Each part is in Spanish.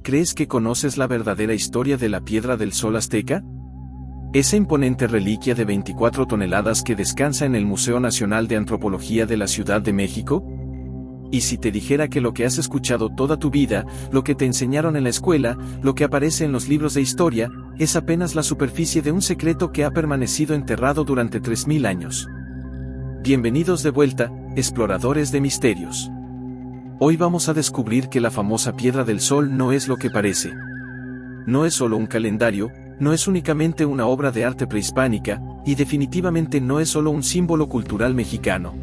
¿crees que conoces la verdadera historia de la Piedra del Sol azteca? Esa imponente reliquia de 24 toneladas que descansa en el Museo Nacional de Antropología de la Ciudad de México. ¿Y si te dijera que lo que has escuchado toda tu vida, lo que te enseñaron en la escuela, lo que aparece en los libros de historia, es apenas la superficie de un secreto que ha permanecido enterrado durante 3000 años? Bienvenidos de vuelta, exploradores de misterios. Hoy vamos a descubrir que la famosa Piedra del Sol no es lo que parece. No es solo un calendario, no es únicamente una obra de arte prehispánica, y definitivamente no es solo un símbolo cultural mexicano.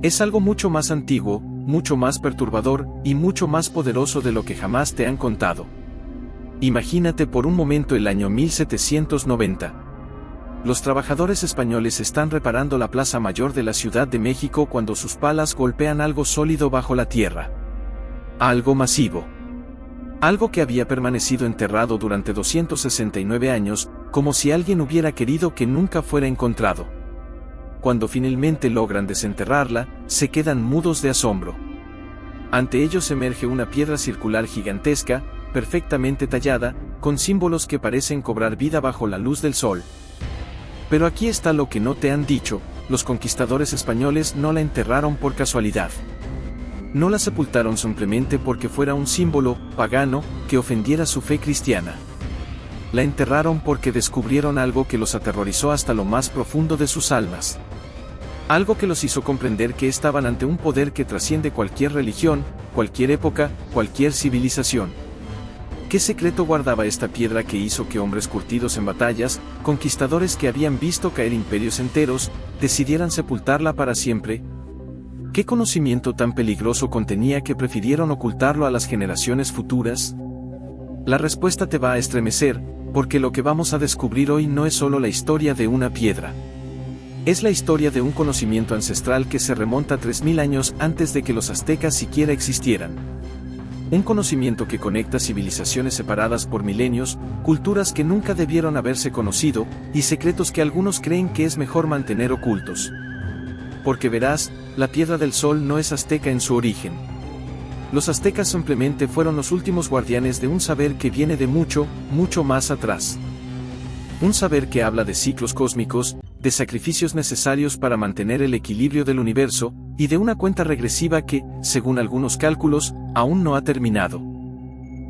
Es algo mucho más antiguo, mucho más perturbador, y mucho más poderoso de lo que jamás te han contado. Imagínate por un momento el año 1790. Los trabajadores españoles están reparando la Plaza Mayor de la Ciudad de México cuando sus palas golpean algo sólido bajo la tierra. Algo masivo. Algo que había permanecido enterrado durante 269 años, como si alguien hubiera querido que nunca fuera encontrado. Cuando finalmente logran desenterrarla, se quedan mudos de asombro. Ante ellos emerge una piedra circular gigantesca, perfectamente tallada, con símbolos que parecen cobrar vida bajo la luz del sol. Pero aquí está lo que no te han dicho: los conquistadores españoles no la enterraron por casualidad. No la sepultaron simplemente porque fuera un símbolo pagano que ofendiera su fe cristiana. La enterraron porque descubrieron algo que los aterrorizó hasta lo más profundo de sus almas. Algo que los hizo comprender que estaban ante un poder que trasciende cualquier religión, cualquier época, cualquier civilización. ¿Qué secreto guardaba esta piedra que hizo que hombres curtidos en batallas, conquistadores que habían visto caer imperios enteros, decidieran sepultarla para siempre? ¿Qué conocimiento tan peligroso contenía que prefirieron ocultarlo a las generaciones futuras? La respuesta te va a estremecer, porque lo que vamos a descubrir hoy no es solo la historia de una piedra. Es la historia de un conocimiento ancestral que se remonta 3000 años antes de que los aztecas siquiera existieran. Un conocimiento que conecta civilizaciones separadas por milenios, culturas que nunca debieron haberse conocido, y secretos que algunos creen que es mejor mantener ocultos. Porque verás, la Piedra del Sol no es azteca en su origen. Los aztecas simplemente fueron los últimos guardianes de un saber que viene de mucho, mucho más atrás. Un saber que habla de ciclos cósmicos, de sacrificios necesarios para mantener el equilibrio del universo, y de una cuenta regresiva que, según algunos cálculos, aún no ha terminado.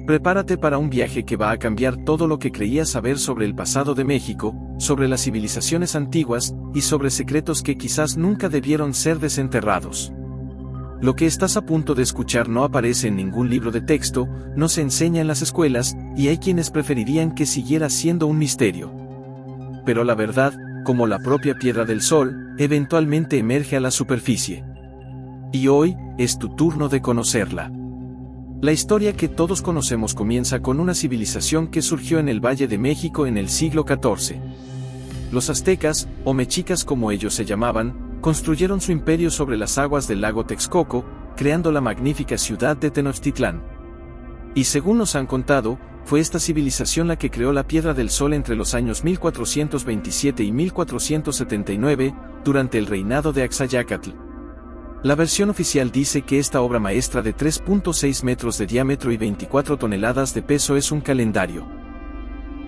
Prepárate para un viaje que va a cambiar todo lo que creías saber sobre el pasado de México, sobre las civilizaciones antiguas, y sobre secretos que quizás nunca debieron ser desenterrados. Lo que estás a punto de escuchar no aparece en ningún libro de texto, no se enseña en las escuelas, y hay quienes preferirían que siguiera siendo un misterio. Pero la verdad, como la propia Piedra del Sol, eventualmente emerge a la superficie. Y hoy, es tu turno de conocerla. La historia que todos conocemos comienza con una civilización que surgió en el Valle de México en el siglo XIV. Los aztecas, o mexicas como ellos se llamaban, construyeron su imperio sobre las aguas del lago Texcoco, creando la magnífica ciudad de Tenochtitlán. Y según nos han contado, fue esta civilización la que creó la Piedra del Sol entre los años 1427 y 1479, durante el reinado de Axayácatl. La versión oficial dice que esta obra maestra de 3.6 metros de diámetro y 24 toneladas de peso es un calendario.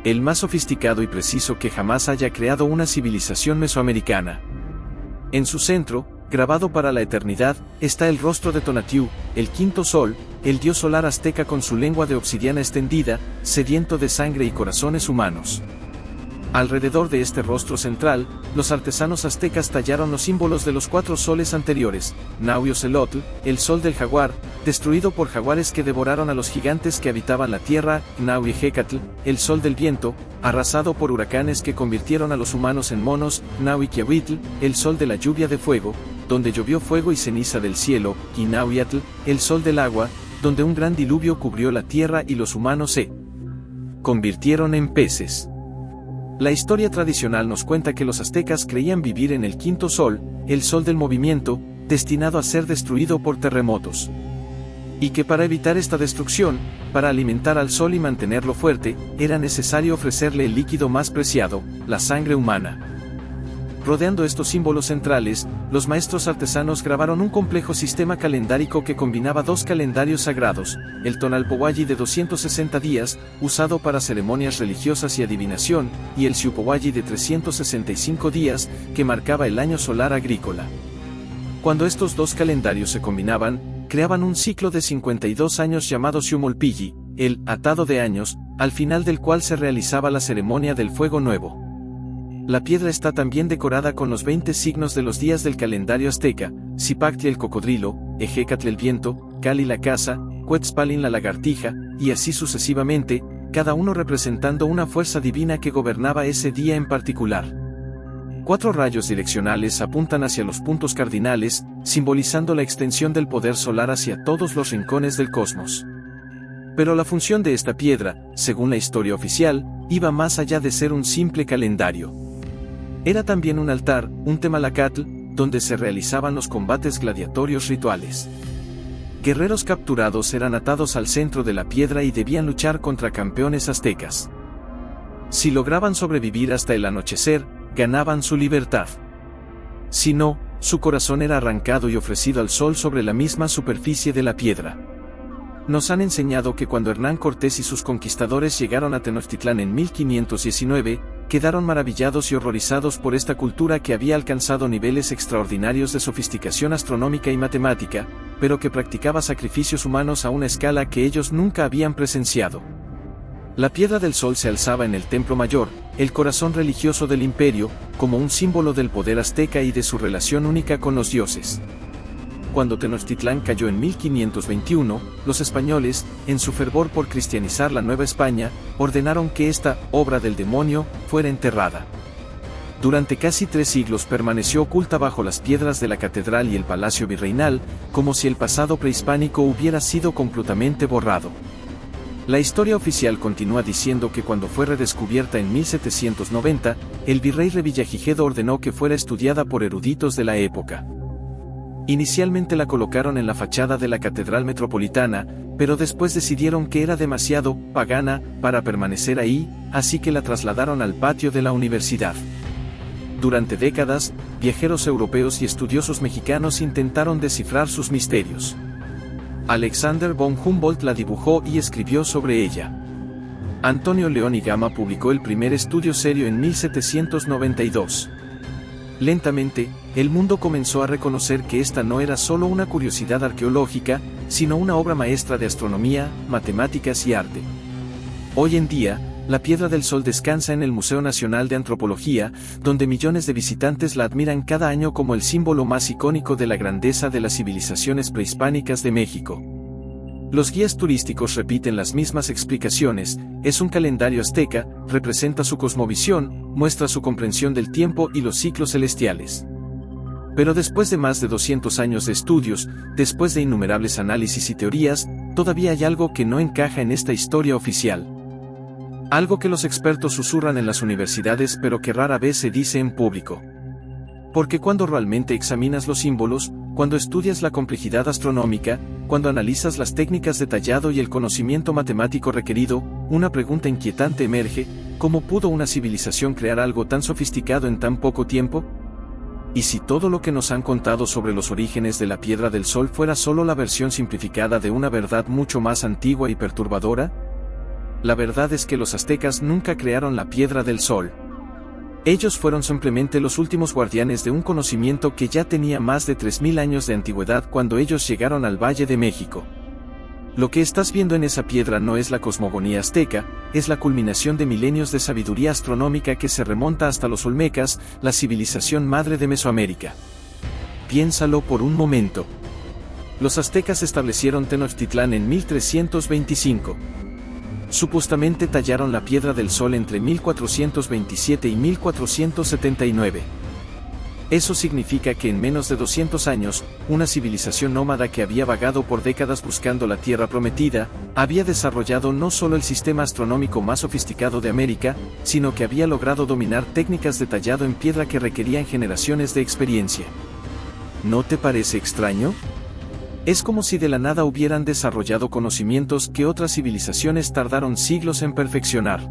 El más sofisticado y preciso que jamás haya creado una civilización mesoamericana. En su centro, grabado para la eternidad, está el rostro de Tonatiuh, el quinto sol, el dios solar azteca con su lengua de obsidiana extendida, sediento de sangre y corazones humanos. Alrededor de este rostro central, los artesanos aztecas tallaron los símbolos de los 4 soles anteriores: Nahui-Ocelotl, el sol del jaguar, destruido por jaguares que devoraron a los gigantes que habitaban la tierra; Nahui-Hecatl, el sol del viento, arrasado por huracanes que convirtieron a los humanos en monos; Nahui-Quiahuitl, el sol de la lluvia de fuego, donde llovió fuego y ceniza del cielo; y Nahui-Atl, el sol del agua, donde un gran diluvio cubrió la tierra y los humanos se convirtieron en peces. La historia tradicional nos cuenta que los aztecas creían vivir en el quinto sol, el sol del movimiento, destinado a ser destruido por terremotos. Y que para evitar esta destrucción, para alimentar al sol y mantenerlo fuerte, era necesario ofrecerle el líquido más preciado, la sangre humana. Rodeando estos símbolos centrales, los maestros artesanos grabaron un complejo sistema calendárico que combinaba dos calendarios sagrados, el Tonalpohualli de 260 días, usado para ceremonias religiosas y adivinación, y el Xiuhpohualli de 365 días, que marcaba el año solar agrícola. Cuando estos dos calendarios se combinaban, creaban un ciclo de 52 años llamado Xiumolpilli, el atado de años, al final del cual se realizaba la ceremonia del fuego nuevo. La piedra está también decorada con los 20 signos de los días del calendario azteca: Zipactli el cocodrilo, Ejecatl el viento, Cali la casa, Cuetzpalin la lagartija, y así sucesivamente, cada uno representando una fuerza divina que gobernaba ese día en particular. 4 rayos direccionales apuntan hacia los puntos cardinales, simbolizando la extensión del poder solar hacia todos los rincones del cosmos. Pero la función de esta piedra, según la historia oficial, iba más allá de ser un simple calendario. Era también un altar, un temalacatl, donde se realizaban los combates gladiatorios rituales. Guerreros capturados eran atados al centro de la piedra y debían luchar contra campeones aztecas. Si lograban sobrevivir hasta el anochecer, ganaban su libertad. Si no, su corazón era arrancado y ofrecido al sol sobre la misma superficie de la piedra. Nos han enseñado que cuando Hernán Cortés y sus conquistadores llegaron a Tenochtitlán en 1519, quedaron maravillados y horrorizados por esta cultura que había alcanzado niveles extraordinarios de sofisticación astronómica y matemática, pero que practicaba sacrificios humanos a una escala que ellos nunca habían presenciado. La piedra del sol se alzaba en el Templo Mayor, el corazón religioso del imperio, como un símbolo del poder azteca y de su relación única con los dioses. Cuando Tenochtitlán cayó en 1521, los españoles, en su fervor por cristianizar la Nueva España, ordenaron que esta obra del demonio fuera enterrada. Durante casi 3 siglos permaneció oculta bajo las piedras de la catedral y el palacio virreinal, como si el pasado prehispánico hubiera sido completamente borrado. La historia oficial continúa diciendo que cuando fue redescubierta en 1790, el virrey Revillagigedo ordenó que fuera estudiada por eruditos de la época. Inicialmente la colocaron en la fachada de la Catedral Metropolitana, pero después decidieron que era demasiado pagana para permanecer ahí, así que la trasladaron al patio de la universidad. Durante décadas, viajeros europeos y estudiosos mexicanos intentaron descifrar sus misterios. Alexander von Humboldt la dibujó y escribió sobre ella. Antonio León y Gama publicó el primer estudio serio en 1792. Lentamente, el mundo comenzó a reconocer que esta no era solo una curiosidad arqueológica, sino una obra maestra de astronomía, matemáticas y arte. Hoy en día, la Piedra del Sol descansa en el Museo Nacional de Antropología, donde millones de visitantes la admiran cada año como el símbolo más icónico de la grandeza de las civilizaciones prehispánicas de México. Los guías turísticos repiten las mismas explicaciones: es un calendario azteca, representa su cosmovisión, muestra su comprensión del tiempo y los ciclos celestiales. Pero después de más de 200 años de estudios, después de innumerables análisis y teorías, todavía hay algo que no encaja en esta historia oficial. Algo que los expertos susurran en las universidades pero que rara vez se dice en público. Porque cuando realmente examinas los símbolos, cuando estudias la complejidad astronómica, cuando analizas las técnicas de tallado y el conocimiento matemático requerido, una pregunta inquietante emerge: ¿cómo pudo una civilización crear algo tan sofisticado en tan poco tiempo? ¿Y si todo lo que nos han contado sobre los orígenes de la Piedra del Sol fuera solo la versión simplificada de una verdad mucho más antigua y perturbadora? La verdad es que los aztecas nunca crearon la Piedra del Sol. Ellos fueron simplemente los últimos guardianes de un conocimiento que ya tenía más de 3000 años de antigüedad cuando ellos llegaron al Valle de México. Lo que estás viendo en esa piedra no es la cosmogonía azteca, es la culminación de milenios de sabiduría astronómica que se remonta hasta los olmecas, la civilización madre de Mesoamérica. Piénsalo por un momento. Los aztecas establecieron Tenochtitlán en 1325. Supuestamente tallaron la Piedra del Sol entre 1427 y 1479. Eso significa que en menos de 200 años, una civilización nómada que había vagado por décadas buscando la Tierra Prometida, había desarrollado no solo el sistema astronómico más sofisticado de América, sino que había logrado dominar técnicas de tallado en piedra que requerían generaciones de experiencia. ¿No te parece extraño? Es como si de la nada hubieran desarrollado conocimientos que otras civilizaciones tardaron siglos en perfeccionar.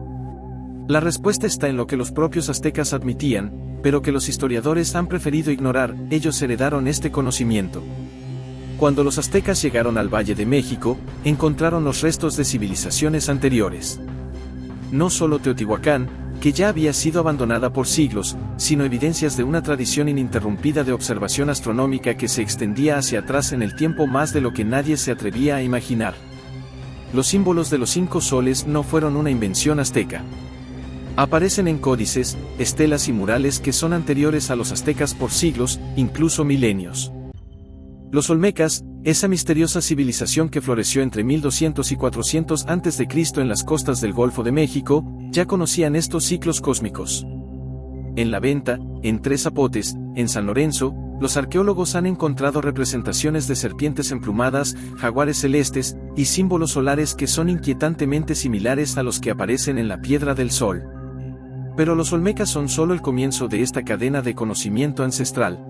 La respuesta está en lo que los propios aztecas admitían, pero que los historiadores han preferido ignorar. Ellos heredaron este conocimiento. Cuando los aztecas llegaron al Valle de México, encontraron los restos de civilizaciones anteriores. No solo Teotihuacán, que ya había sido abandonada por siglos, sino evidencias de una tradición ininterrumpida de observación astronómica que se extendía hacia atrás en el tiempo más de lo que nadie se atrevía a imaginar. Los símbolos de los 5 soles no fueron una invención azteca. Aparecen en códices, estelas y murales que son anteriores a los aztecas por siglos, incluso milenios. Los olmecas, esa misteriosa civilización que floreció entre 1200 y 400 a.C. en las costas del Golfo de México, ya conocían estos ciclos cósmicos. En La Venta, en Tres Zapotes, en San Lorenzo, los arqueólogos han encontrado representaciones de serpientes emplumadas, jaguares celestes, y símbolos solares que son inquietantemente similares a los que aparecen en la Piedra del Sol. Pero los olmecas son solo el comienzo de esta cadena de conocimiento ancestral.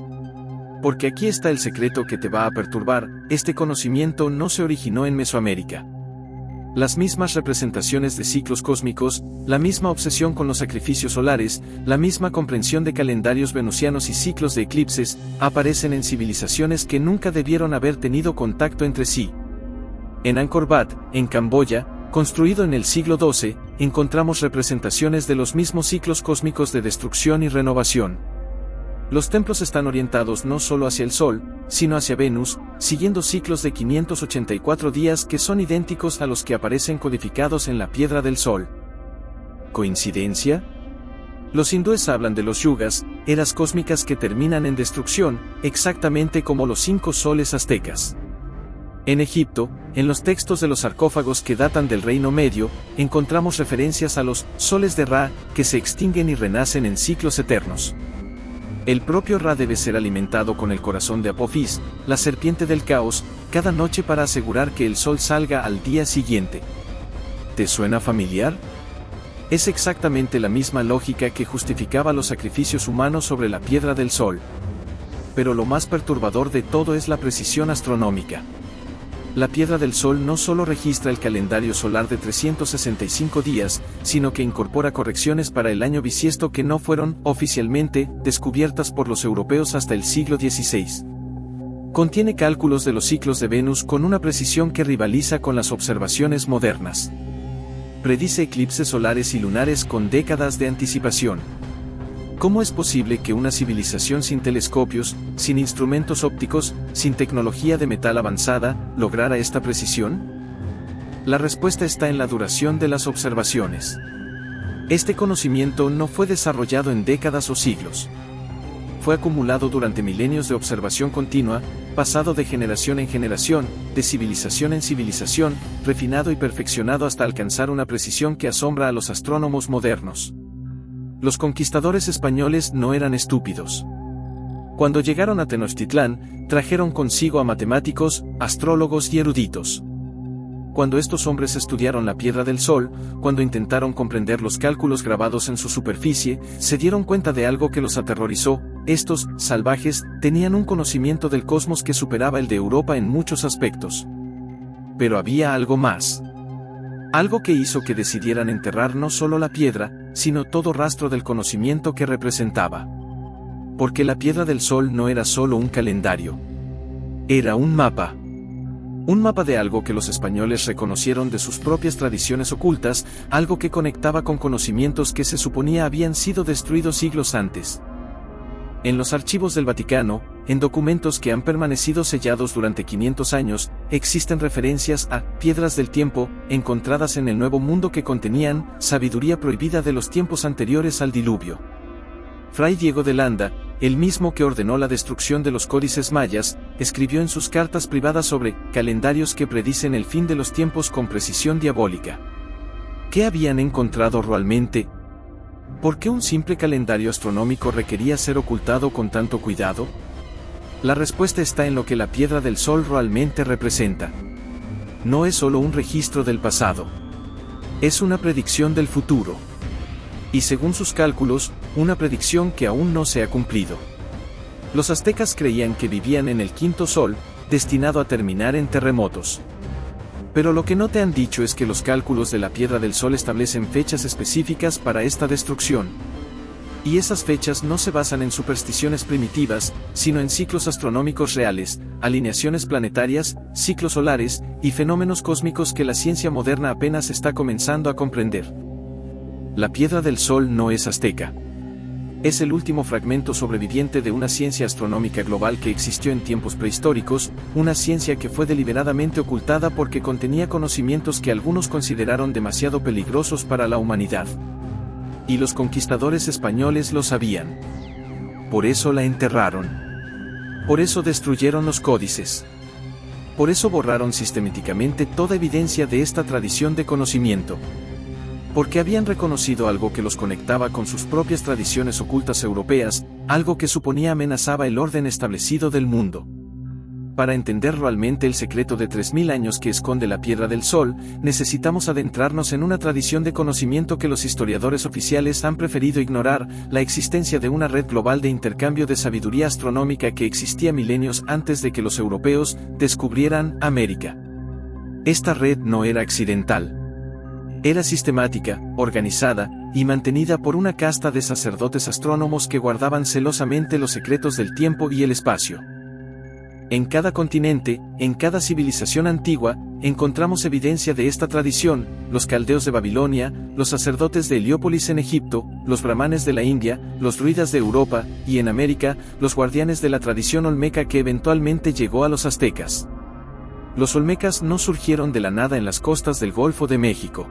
Porque aquí está el secreto que te va a perturbar: este conocimiento no se originó en Mesoamérica. Las mismas representaciones de ciclos cósmicos, la misma obsesión con los sacrificios solares, la misma comprensión de calendarios venusianos y ciclos de eclipses, aparecen en civilizaciones que nunca debieron haber tenido contacto entre sí. En Angkor Wat, en Camboya, construido en el siglo XII, encontramos representaciones de los mismos ciclos cósmicos de destrucción y renovación. Los templos están orientados no solo hacia el Sol, sino hacia Venus, siguiendo ciclos de 584 días que son idénticos a los que aparecen codificados en la Piedra del Sol. ¿Coincidencia? Los hindúes hablan de los yugas, eras cósmicas que terminan en destrucción, exactamente como los 5 soles aztecas. En Egipto, en los textos de los sarcófagos que datan del Reino Medio, encontramos referencias a los soles de Ra, que se extinguen y renacen en ciclos eternos. El propio Ra debe ser alimentado con el corazón de Apophis, la serpiente del caos, cada noche para asegurar que el sol salga al día siguiente. ¿Te suena familiar? Es exactamente la misma lógica que justificaba los sacrificios humanos sobre la Piedra del Sol. Pero lo más perturbador de todo es la precisión astronómica. La Piedra del Sol no solo registra el calendario solar de 365 días, sino que incorpora correcciones para el año bisiesto que no fueron, oficialmente, descubiertas por los europeos hasta el siglo XVI. Contiene cálculos de los ciclos de Venus con una precisión que rivaliza con las observaciones modernas. Predice eclipses solares y lunares con décadas de anticipación. ¿Cómo es posible que una civilización sin telescopios, sin instrumentos ópticos, sin tecnología de metal avanzada, lograra esta precisión? La respuesta está en la duración de las observaciones. Este conocimiento no fue desarrollado en décadas o siglos. Fue acumulado durante milenios de observación continua, pasado de generación en generación, de civilización en civilización, refinado y perfeccionado hasta alcanzar una precisión que asombra a los astrónomos modernos. Los conquistadores españoles no eran estúpidos. Cuando llegaron a Tenochtitlán, trajeron consigo a matemáticos, astrólogos y eruditos. Cuando estos hombres estudiaron la Piedra del Sol, cuando intentaron comprender los cálculos grabados en su superficie, se dieron cuenta de algo que los aterrorizó: estos salvajes tenían un conocimiento del cosmos que superaba el de Europa en muchos aspectos. Pero había algo más. Algo que hizo que decidieran enterrar no solo la piedra, sino todo rastro del conocimiento que representaba. Porque la Piedra del Sol no era solo un calendario. Era un mapa. Un mapa de algo que los españoles reconocieron de sus propias tradiciones ocultas, algo que conectaba con conocimientos que se suponía habían sido destruidos siglos antes. En los archivos del Vaticano, en documentos que han permanecido sellados durante 500 años, existen referencias a piedras del tiempo, encontradas en el Nuevo Mundo que contenían sabiduría prohibida de los tiempos anteriores al diluvio. Fray Diego de Landa, el mismo que ordenó la destrucción de los códices mayas, escribió en sus cartas privadas sobre calendarios que predicen el fin de los tiempos con precisión diabólica. ¿Qué habían encontrado realmente? ¿Por qué un simple calendario astronómico requería ser ocultado con tanto cuidado? La respuesta está en lo que la Piedra del Sol realmente representa. No es solo un registro del pasado. Es una predicción del futuro. Y según sus cálculos, una predicción que aún no se ha cumplido. Los aztecas creían que vivían en el quinto sol, destinado a terminar en terremotos. Pero lo que no te han dicho es que los cálculos de la Piedra del Sol establecen fechas específicas para esta destrucción. Y esas fechas no se basan en supersticiones primitivas, sino en ciclos astronómicos reales, alineaciones planetarias, ciclos solares, y fenómenos cósmicos que la ciencia moderna apenas está comenzando a comprender. La Piedra del Sol no es azteca. Es el último fragmento sobreviviente de una ciencia astronómica global que existió en tiempos prehistóricos, una ciencia que fue deliberadamente ocultada porque contenía conocimientos que algunos consideraron demasiado peligrosos para la humanidad. Y los conquistadores españoles lo sabían. Por eso la enterraron. Por eso destruyeron los códices. Por eso borraron sistemáticamente toda evidencia de esta tradición de conocimiento. Porque habían reconocido algo que los conectaba con sus propias tradiciones ocultas europeas, algo que suponía amenazaba el orden establecido del mundo. Para entender realmente el secreto de 3000 años que esconde la Piedra del Sol, necesitamos adentrarnos en una tradición de conocimiento que los historiadores oficiales han preferido ignorar, la existencia de una red global de intercambio de sabiduría astronómica que existía milenios antes de que los europeos descubrieran América. Esta red no era accidental. Era sistemática, organizada, y mantenida por una casta de sacerdotes astrónomos que guardaban celosamente los secretos del tiempo y el espacio. En cada continente, en cada civilización antigua, encontramos evidencia de esta tradición: los caldeos de Babilonia, los sacerdotes de Heliópolis en Egipto, los brahmanes de la India, los druidas de Europa, y en América, los guardianes de la tradición olmeca que eventualmente llegó a los aztecas. Los olmecas no surgieron de la nada en las costas del Golfo de México.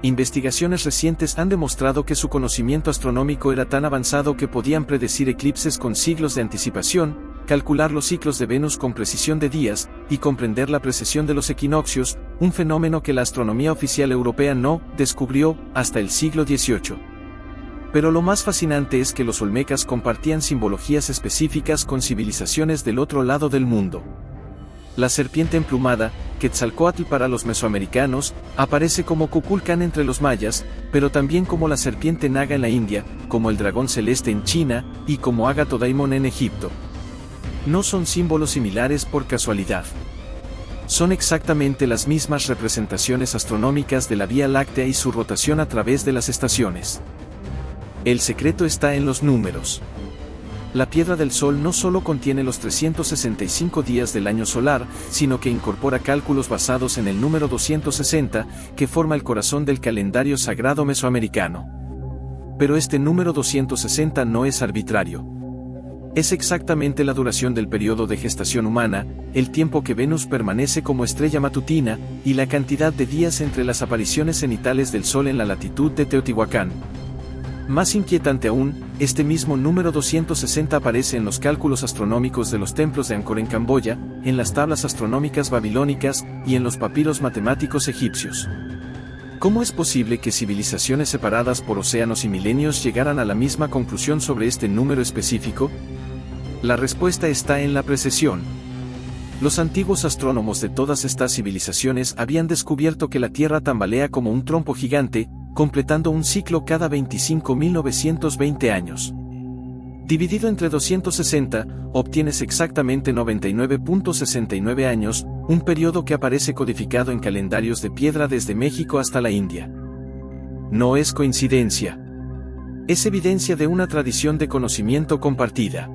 Investigaciones recientes han demostrado que su conocimiento astronómico era tan avanzado que podían predecir eclipses con siglos de anticipación, calcular los ciclos de Venus con precisión de días, y comprender la precesión de los equinoccios, un fenómeno que la astronomía oficial europea no descubrió hasta el siglo XVIII. Pero lo más fascinante es que los olmecas compartían simbologías específicas con civilizaciones del otro lado del mundo. La serpiente emplumada, Quetzalcóatl para los mesoamericanos, aparece como Kukulcán entre los mayas, pero también como la serpiente naga en la India, como el dragón celeste en China, y como Agathodaimon en Egipto. No son símbolos similares por casualidad. Son exactamente las mismas representaciones astronómicas de la Vía Láctea y su rotación a través de las estaciones. El secreto está en los números. La Piedra del Sol no solo contiene los 365 días del año solar, sino que incorpora cálculos basados en el número 260, que forma el corazón del calendario sagrado mesoamericano. Pero este número 260 no es arbitrario. Es exactamente la duración del periodo de gestación humana, el tiempo que Venus permanece como estrella matutina, y la cantidad de días entre las apariciones cenitales del Sol en la latitud de Teotihuacán. Más inquietante aún, este mismo número 260 aparece en los cálculos astronómicos de los templos de Angkor en Camboya, en las tablas astronómicas babilónicas, y en los papiros matemáticos egipcios. ¿Cómo es posible que civilizaciones separadas por océanos y milenios llegaran a la misma conclusión sobre este número específico? La respuesta está en la precesión. Los antiguos astrónomos de todas estas civilizaciones habían descubierto que la Tierra tambalea como un trompo gigante, completando un ciclo cada 25.920 años. Dividido entre 260, obtienes exactamente 99.69 años, un periodo que aparece codificado en calendarios de piedra desde México hasta la India. No es coincidencia. Es evidencia de una tradición de conocimiento compartida.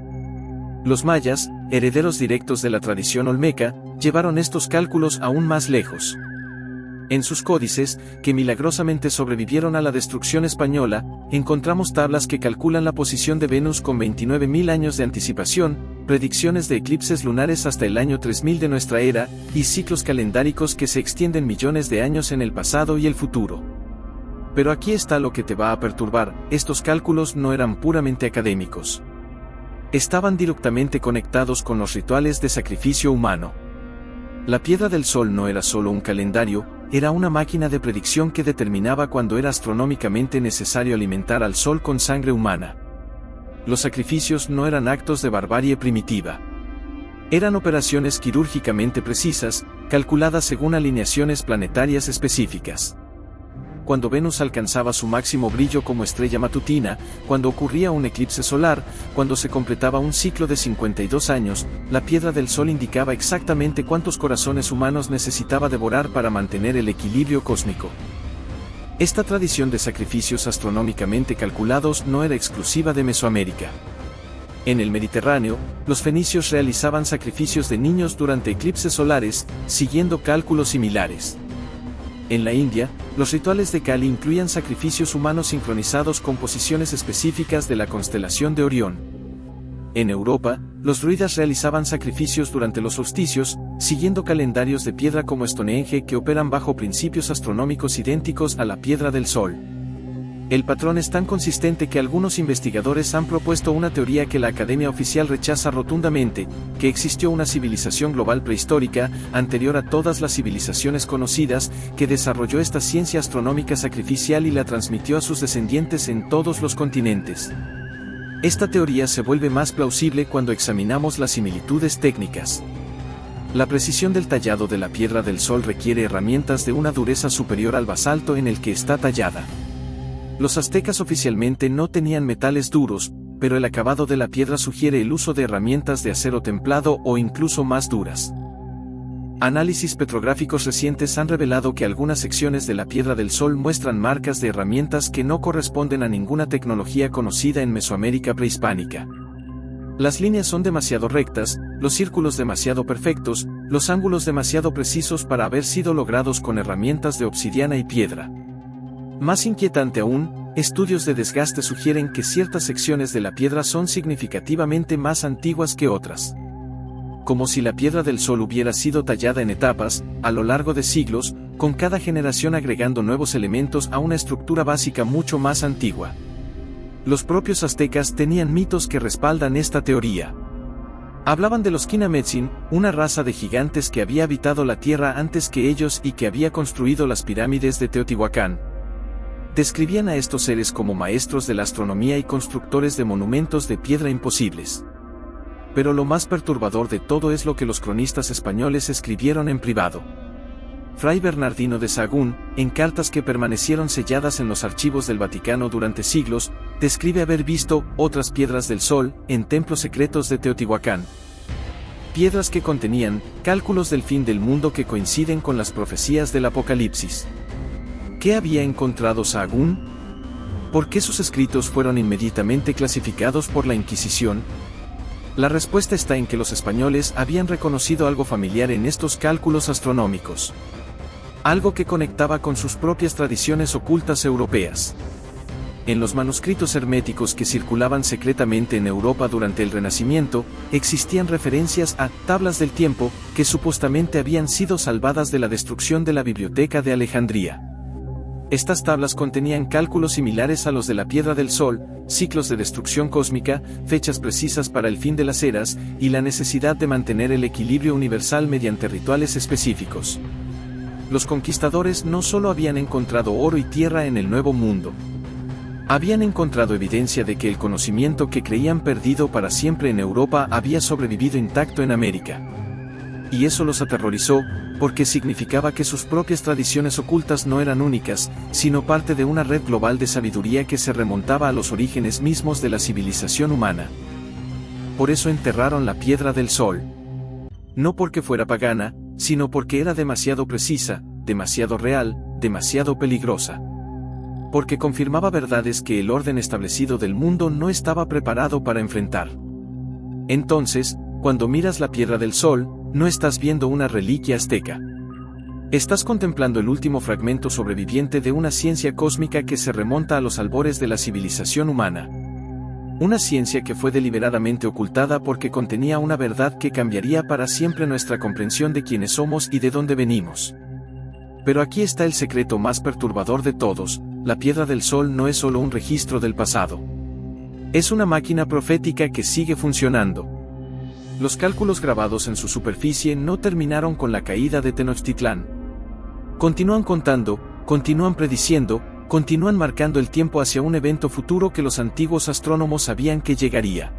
Los mayas, herederos directos de la tradición olmeca, llevaron estos cálculos aún más lejos. En sus códices, que milagrosamente sobrevivieron a la destrucción española, encontramos tablas que calculan la posición de Venus con 29.000 años de anticipación, predicciones de eclipses lunares hasta el año 3000 de nuestra era, y ciclos calendáricos que se extienden millones de años en el pasado y el futuro. Pero aquí está lo que te va a perturbar: estos cálculos no eran puramente académicos. Estaban directamente conectados con los rituales de sacrificio humano. La Piedra del Sol no era solo un calendario, era una máquina de predicción que determinaba cuándo era astronómicamente necesario alimentar al Sol con sangre humana. Los sacrificios no eran actos de barbarie primitiva. Eran operaciones quirúrgicamente precisas, calculadas según alineaciones planetarias específicas. cuando Venus alcanzaba su máximo brillo como estrella matutina, cuando ocurría un eclipse solar, cuando se completaba un ciclo de 52 años, la piedra del Sol indicaba exactamente cuántos corazones humanos necesitaba devorar para mantener el equilibrio cósmico. Esta tradición de sacrificios astronómicamente calculados no era exclusiva de Mesoamérica. En el Mediterráneo, los fenicios realizaban sacrificios de niños durante eclipses solares, siguiendo cálculos similares. En la India, los rituales de Kali incluían sacrificios humanos sincronizados con posiciones específicas de la constelación de Orión. En Europa, los druidas realizaban sacrificios durante los solsticios, siguiendo calendarios de piedra como Stonehenge que operan bajo principios astronómicos idénticos a la piedra del Sol. El patrón es tan consistente que algunos investigadores han propuesto una teoría que la Academia Oficial rechaza rotundamente, que existió una civilización global prehistórica, anterior a todas las civilizaciones conocidas, que desarrolló esta ciencia astronómica sacrificial y la transmitió a sus descendientes en todos los continentes. Esta teoría se vuelve más plausible cuando examinamos las similitudes técnicas. La precisión del tallado de la piedra del Sol requiere herramientas de una dureza superior al basalto en el que está tallada. Los aztecas oficialmente no tenían metales duros, pero el acabado de la piedra sugiere el uso de herramientas de acero templado o incluso más duras. Análisis petrográficos recientes han revelado que algunas secciones de la piedra del Sol muestran marcas de herramientas que no corresponden a ninguna tecnología conocida en Mesoamérica prehispánica. Las líneas son demasiado rectas, los círculos demasiado perfectos, los ángulos demasiado precisos para haber sido logrados con herramientas de obsidiana y piedra. Más inquietante aún, estudios de desgaste sugieren que ciertas secciones de la piedra son significativamente más antiguas que otras. Como si la piedra del Sol hubiera sido tallada en etapas, a lo largo de siglos, con cada generación agregando nuevos elementos a una estructura básica mucho más antigua. Los propios aztecas tenían mitos que respaldan esta teoría. Hablaban de los Quinametzin, una raza de gigantes que había habitado la tierra antes que ellos y que había construido las pirámides de Teotihuacán. Describían a estos seres como maestros de la astronomía y constructores de monumentos de piedra imposibles. Pero lo más perturbador de todo es lo que los cronistas españoles escribieron en privado. Fray Bernardino de Sahagún, en cartas que permanecieron selladas en los archivos del Vaticano durante siglos, describe haber visto otras piedras del Sol en templos secretos de Teotihuacán. Piedras que contenían cálculos del fin del mundo que coinciden con las profecías del Apocalipsis. ¿Qué había encontrado Sahagún? ¿Por qué sus escritos fueron inmediatamente clasificados por la Inquisición? La respuesta está en que los españoles habían reconocido algo familiar en estos cálculos astronómicos. Algo que conectaba con sus propias tradiciones ocultas europeas. En los manuscritos herméticos que circulaban secretamente en Europa durante el Renacimiento, existían referencias a tablas del tiempo que supuestamente habían sido salvadas de la destrucción de la Biblioteca de Alejandría. Estas tablas contenían cálculos similares a los de la piedra del Sol, ciclos de destrucción cósmica, fechas precisas para el fin de las eras, y la necesidad de mantener el equilibrio universal mediante rituales específicos. Los conquistadores no solo habían encontrado oro y tierra en el Nuevo Mundo. Habían encontrado evidencia de que el conocimiento que creían perdido para siempre en Europa había sobrevivido intacto en América. Y eso los aterrorizó, porque significaba que sus propias tradiciones ocultas no eran únicas, sino parte de una red global de sabiduría que se remontaba a los orígenes mismos de la civilización humana. Por eso enterraron la piedra del Sol. No porque fuera pagana, sino porque era demasiado precisa, demasiado real, demasiado peligrosa. Porque confirmaba verdades que el orden establecido del mundo no estaba preparado para enfrentar. Entonces, cuando miras la piedra del Sol, no estás viendo una reliquia azteca. Estás contemplando el último fragmento sobreviviente de una ciencia cósmica que se remonta a los albores de la civilización humana. Una ciencia que fue deliberadamente ocultada porque contenía una verdad que cambiaría para siempre nuestra comprensión de quiénes somos y de dónde venimos. Pero aquí está el secreto más perturbador de todos: la piedra del Sol no es solo un registro del pasado. Es una máquina profética que sigue funcionando. Los cálculos grabados en su superficie no terminaron con la caída de Tenochtitlán. Continúan contando, continúan prediciendo, continúan marcando el tiempo hacia un evento futuro que los antiguos astrónomos sabían que llegaría.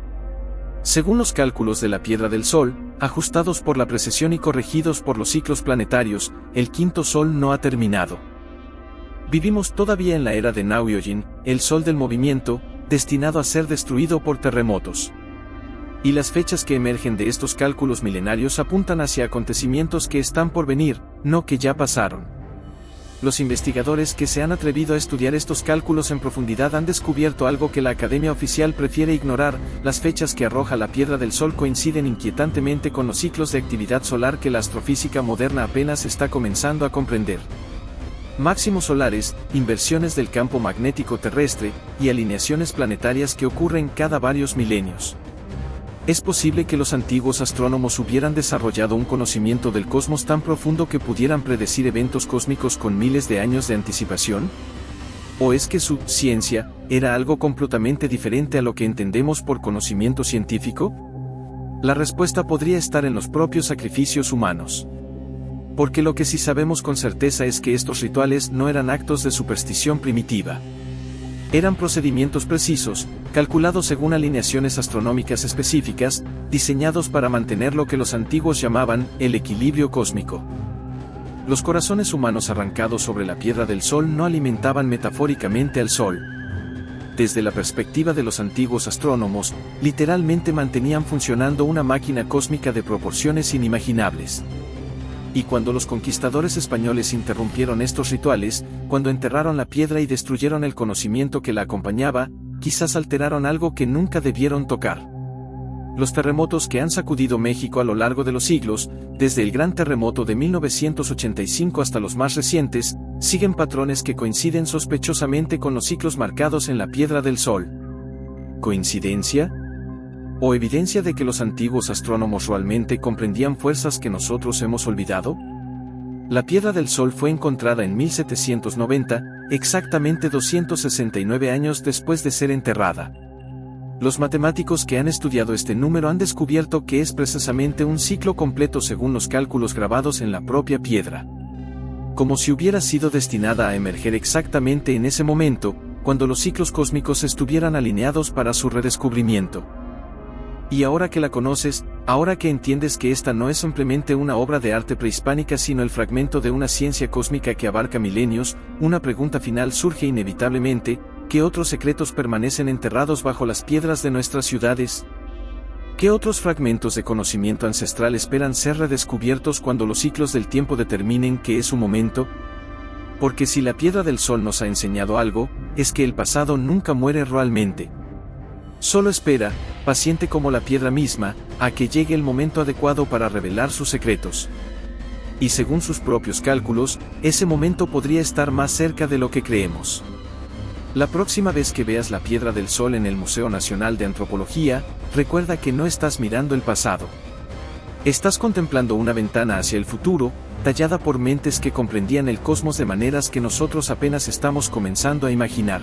Según los cálculos de la piedra del Sol, ajustados por la precesión y corregidos por los ciclos planetarios, el quinto sol no ha terminado. Vivimos todavía en la era de Nuyojin, el sol del movimiento, destinado a ser destruido por terremotos. Y las fechas que emergen de estos cálculos milenarios apuntan hacia acontecimientos que están por venir, no que ya pasaron. Los investigadores que se han atrevido a estudiar estos cálculos en profundidad han descubierto algo que la Academia Oficial prefiere ignorar: las fechas que arroja la piedra del Sol coinciden inquietantemente con los ciclos de actividad solar que la astrofísica moderna apenas está comenzando a comprender. Máximos solares, inversiones del campo magnético terrestre, y alineaciones planetarias que ocurren cada varios milenios. ¿Es posible que los antiguos astrónomos hubieran desarrollado un conocimiento del cosmos tan profundo que pudieran predecir eventos cósmicos con miles de años de anticipación? ¿O es que su ciencia era algo completamente diferente a lo que entendemos por conocimiento científico? La respuesta podría estar en los propios sacrificios humanos. Porque lo que sí sabemos con certeza es que estos rituales no eran actos de superstición primitiva. Eran procedimientos precisos, calculados según alineaciones astronómicas específicas, diseñados para mantener lo que los antiguos llamaban el equilibrio cósmico. Los corazones humanos arrancados sobre la piedra del Sol no alimentaban metafóricamente al Sol. Desde la perspectiva de los antiguos astrónomos, literalmente mantenían funcionando una máquina cósmica de proporciones inimaginables. Y cuando los conquistadores españoles interrumpieron estos rituales, cuando enterraron la piedra y destruyeron el conocimiento que la acompañaba, quizás alteraron algo que nunca debieron tocar. Los terremotos que han sacudido México a lo largo de los siglos, desde el gran terremoto de 1985 hasta los más recientes, siguen patrones que coinciden sospechosamente con los ciclos marcados en la piedra del Sol. ¿Coincidencia? ¿O evidencia de que los antiguos astrónomos realmente comprendían fuerzas que nosotros hemos olvidado? La piedra del Sol fue encontrada en 1790, exactamente 269 años después de ser enterrada. Los matemáticos que han estudiado este número han descubierto que es precisamente un ciclo completo según los cálculos grabados en la propia piedra. Como si hubiera sido destinada a emerger exactamente en ese momento, cuando los ciclos cósmicos estuvieran alineados para su redescubrimiento. Y ahora que la conoces, ahora que entiendes que esta no es simplemente una obra de arte prehispánica sino el fragmento de una ciencia cósmica que abarca milenios, una pregunta final surge inevitablemente: ¿qué otros secretos permanecen enterrados bajo las piedras de nuestras ciudades? ¿Qué otros fragmentos de conocimiento ancestral esperan ser redescubiertos cuando los ciclos del tiempo determinen que es su momento? Porque si la piedra del Sol nos ha enseñado algo, es que el pasado nunca muere realmente. Solo espera, paciente como la piedra misma, a que llegue el momento adecuado para revelar sus secretos. Y según sus propios cálculos, ese momento podría estar más cerca de lo que creemos. La próxima vez que veas la piedra del Sol en el Museo Nacional de Antropología, recuerda que no estás mirando el pasado. Estás contemplando una ventana hacia el futuro, tallada por mentes que comprendían el cosmos de maneras que nosotros apenas estamos comenzando a imaginar.